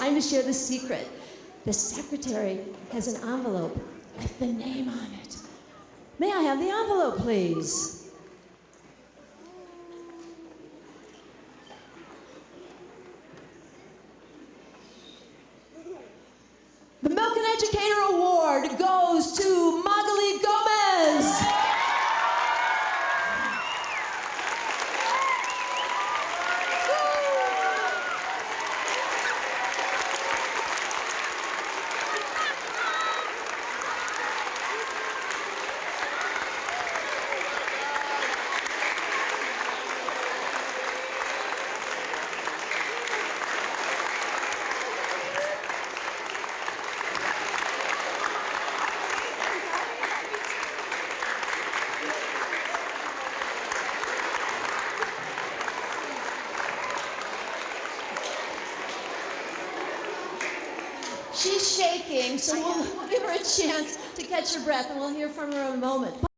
time to share the secret. The secretary has an envelope with the name on it. May I have the envelope, please? The Milken Educator Award goes to Magali Gomez. She's shaking, so we'll give her a chance to catch her breath, and we'll hear from her in a moment.